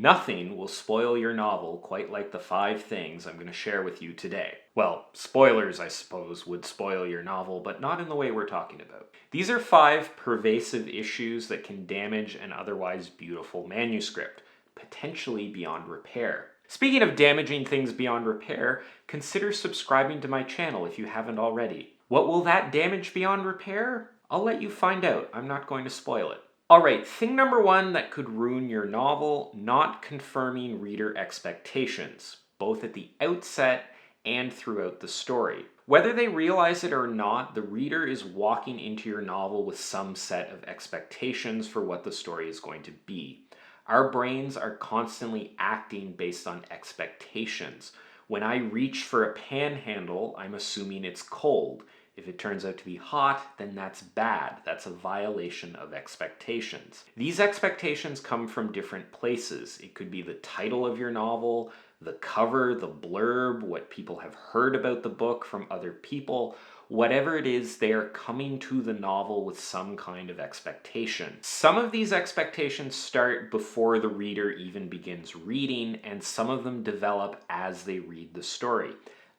Nothing will spoil your novel quite like the 5 things I'm going to share with you today. Well, spoilers, I suppose, would spoil your novel, but not in the way we're talking about. These are 5 pervasive issues that can damage an otherwise beautiful manuscript, potentially beyond repair. Speaking of damaging things beyond repair, consider subscribing to my channel if you haven't already. What will that damage beyond repair? I'll let you find out. I'm not going to spoil it. Alright, thing number 1 that could ruin your novel: not confirming reader expectations, both at the outset and throughout the story. Whether they realize it or not, the reader is walking into your novel with some set of expectations for what the story is going to be. Our brains are constantly acting based on expectations. When I reach for a pan handle, I'm assuming it's cold. If it turns out to be hot, then that's bad. That's a violation of expectations. These expectations come from different places. It could be the title of your novel, the cover, the blurb, what people have heard about the book from other people. Whatever it is, they are coming to the novel with some kind of expectation. Some of these expectations start before the reader even begins reading, and some of them develop as they read the story.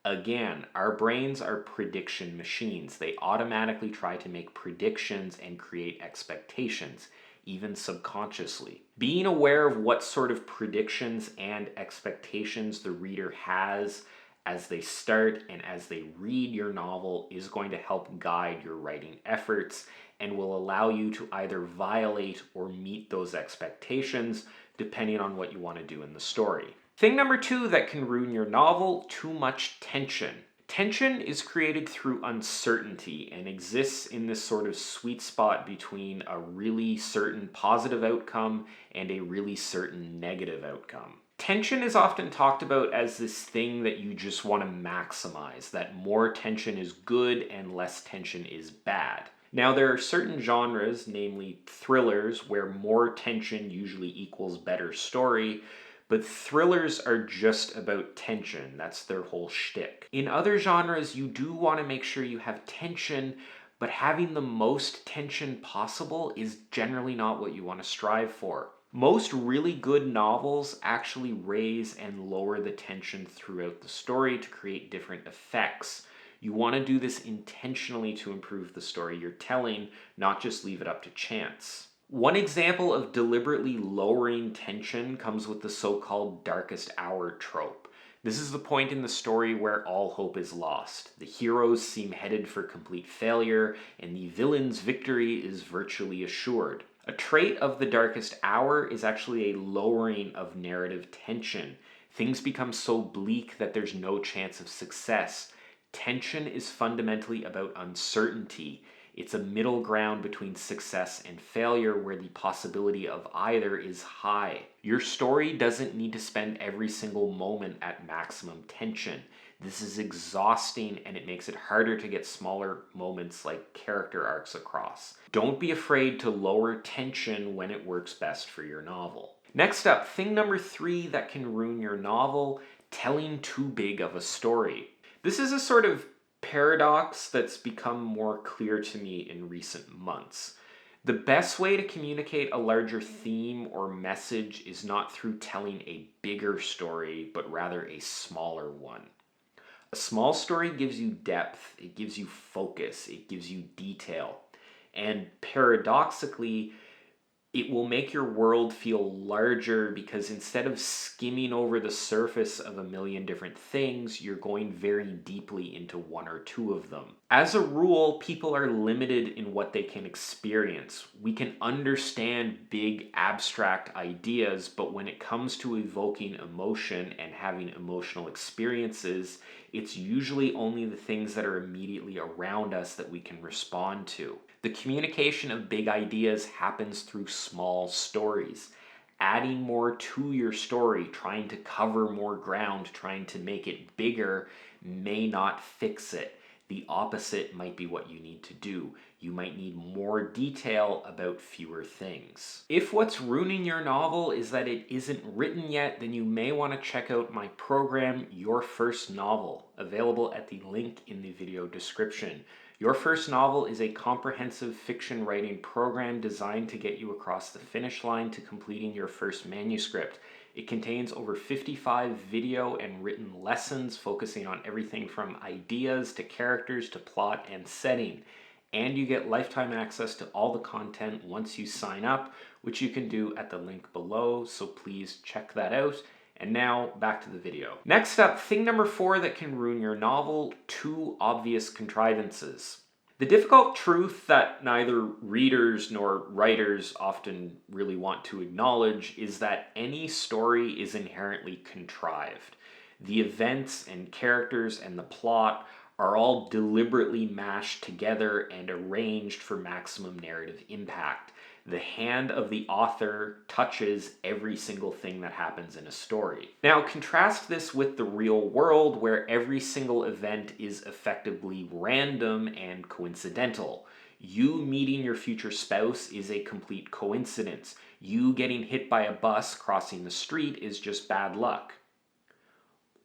Again, our brains are prediction machines. They automatically try to make predictions and create expectations, even subconsciously. Being aware of what sort of predictions and expectations the reader has as they start and as they read your novel is going to help guide your writing efforts and will allow you to either violate or meet those expectations depending on what you want to do in the story. Thing number 2 that can ruin your novel: too much tension. Tension is created through uncertainty and exists in this sort of sweet spot between a really certain positive outcome and a really certain negative outcome. Tension is often talked about as this thing that you just want to maximize, that more tension is good and less tension is bad. Now, there are certain genres, namely thrillers, where more tension usually equals better story, but thrillers are just about tension. That's their whole shtick. In other genres, you do want to make sure you have tension, but having the most tension possible is generally not what you want to strive for. Most really good novels actually raise and lower the tension throughout the story to create different effects. You want to do this intentionally to improve the story you're telling, not just leave it up to chance. One example of deliberately lowering tension comes with the so-called darkest hour trope. This is the point in the story where all hope is lost. The heroes seem headed for complete failure, and the villain's victory is virtually assured. A trait of the darkest hour is actually a lowering of narrative tension. Things become so bleak that there's no chance of success. Tension is fundamentally about uncertainty. It's a middle ground between success and failure where the possibility of either is high. Your story doesn't need to spend every single moment at maximum tension. This is exhausting and it makes it harder to get smaller moments like character arcs across. Don't be afraid to lower tension when it works best for your novel. Next up, thing number 3 that can ruin your novel: telling too big of a story. This is a sort of paradox that's become more clear to me in recent months. The best way to communicate a larger theme or message is not through telling a bigger story, but rather a smaller one. A small story gives you depth, it gives you focus, it gives you detail. And paradoxically, it will make your world feel larger because instead of skimming over the surface of a million different things, you're going very deeply into one or two of them. As a rule, people are limited in what they can experience. We can understand big abstract ideas, but when it comes to evoking emotion and having emotional experiences, it's usually only the things that are immediately around us that we can respond to. The communication of big ideas happens through small stories. Adding more to your story, trying to cover more ground, trying to make it bigger may not fix it. The opposite might be what you need to do. You might need more detail about fewer things. If what's ruining your novel is that it isn't written yet, then you may want to check out my program, Your First Novel, available at the link in the video description. Your First Novel is a comprehensive fiction writing program designed to get you across the finish line to completing your first manuscript. It contains over 55 video and written lessons focusing on everything from ideas to characters to plot and setting. And you get lifetime access to all the content once you sign up, which you can do at the link below, so please check that out. And now, back to the video. Next up, thing number 4 that can ruin your novel: too obvious contrivances. The difficult truth that neither readers nor writers often really want to acknowledge is that any story is inherently contrived. The events and characters and the plot are all deliberately mashed together and arranged for maximum narrative impact. The hand of the author touches every single thing that happens in a story. Now, contrast this with the real world, where every single event is effectively random and coincidental. You meeting your future spouse is a complete coincidence. You getting hit by a bus crossing the street is just bad luck.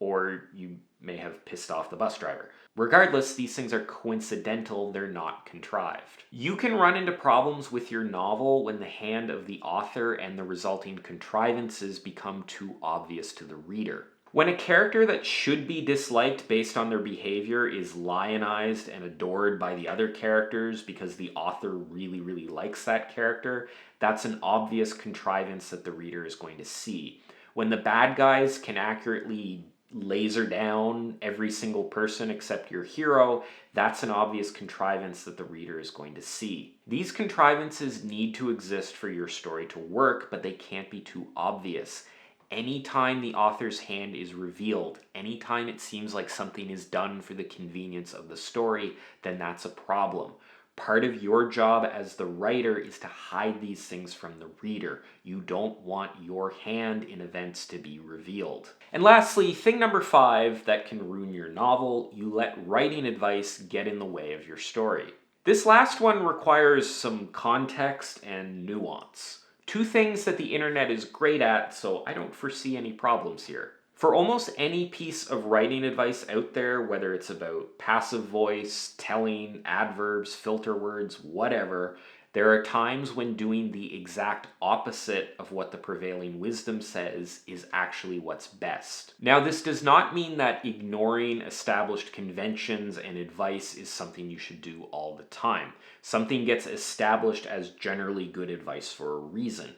Or you may have pissed off the bus driver. Regardless, these things are coincidental, they're not contrived. You can run into problems with your novel when the hand of the author and the resulting contrivances become too obvious to the reader. When a character that should be disliked based on their behavior is lionized and adored by the other characters because the author really, really likes that character, that's an obvious contrivance that the reader is going to see. When the bad guys can accurately laser down every single person except your hero, that's an obvious contrivance that the reader is going to see. These contrivances need to exist for your story to work, but they can't be too obvious. Anytime the author's hand is revealed, anytime it seems like something is done for the convenience of the story, then that's a problem. Part of your job as the writer is to hide these things from the reader. You don't want your hand in events to be revealed. And lastly, thing number 5 that can ruin your novel: you let writing advice get in the way of your story. This last one requires some context and nuance. 2 things that the internet is great at, so I don't foresee any problems here. For almost any piece of writing advice out there, whether it's about passive voice, telling, adverbs, filter words, whatever, there are times when doing the exact opposite of what the prevailing wisdom says is actually what's best. Now, this does not mean that ignoring established conventions and advice is something you should do all the time. Something gets established as generally good advice for a reason.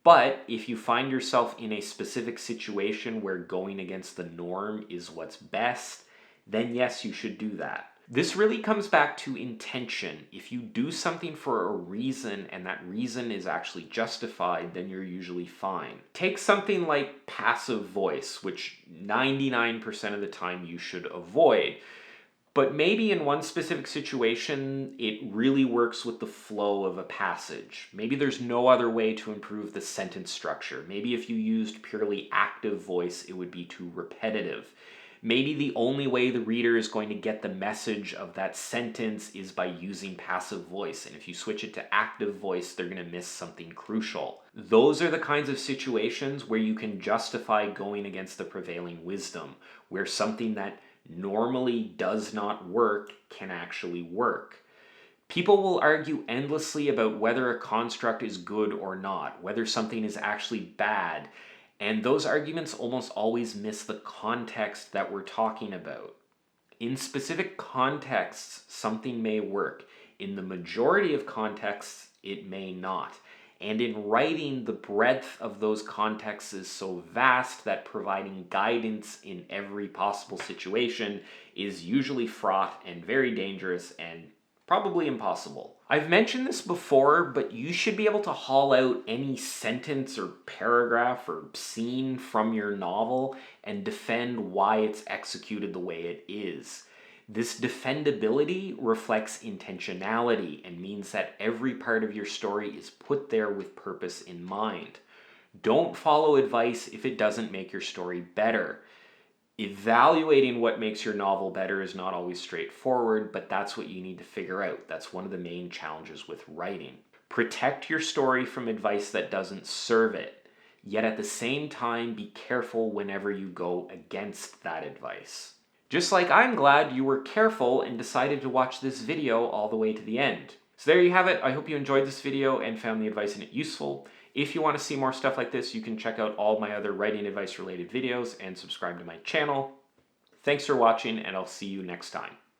But if you find yourself in a specific situation where going against the norm is what's best, then yes, you should do that. This really comes back to intention. If you do something for a reason and that reason is actually justified, then you're usually fine. Take something like passive voice, which 99% of the time you should avoid. But maybe in one specific situation, it really works with the flow of a passage. Maybe there's no other way to improve the sentence structure. Maybe if you used purely active voice, it would be too repetitive. Maybe the only way the reader is going to get the message of that sentence is by using passive voice. And if you switch it to active voice, they're going to miss something crucial. Those are the kinds of situations where you can justify going against the prevailing wisdom, where something that normally does not work can actually work. People will argue endlessly about whether a construct is good or not, whether something is actually bad, and those arguments almost always miss the context that we're talking about. In specific contexts, something may work. In the majority of contexts, it may not. And in writing, the breadth of those contexts is so vast that providing guidance in every possible situation is usually fraught and very dangerous and probably impossible. I've mentioned this before, but you should be able to haul out any sentence or paragraph or scene from your novel and defend why it's executed the way it is. This defendability reflects intentionality and means that every part of your story is put there with purpose in mind. Don't follow advice if it doesn't make your story better. Evaluating what makes your novel better is not always straightforward, but that's what you need to figure out. That's one of the main challenges with writing. Protect your story from advice that doesn't serve it, yet at the same time be careful whenever you go against that advice. Just like I'm glad you were careful and decided to watch this video all the way to the end. So there you have it. I hope you enjoyed this video and found the advice in it useful. If you want to see more stuff like this, you can check out all my other writing advice related videos and subscribe to my channel. Thanks for watching, and I'll see you next time.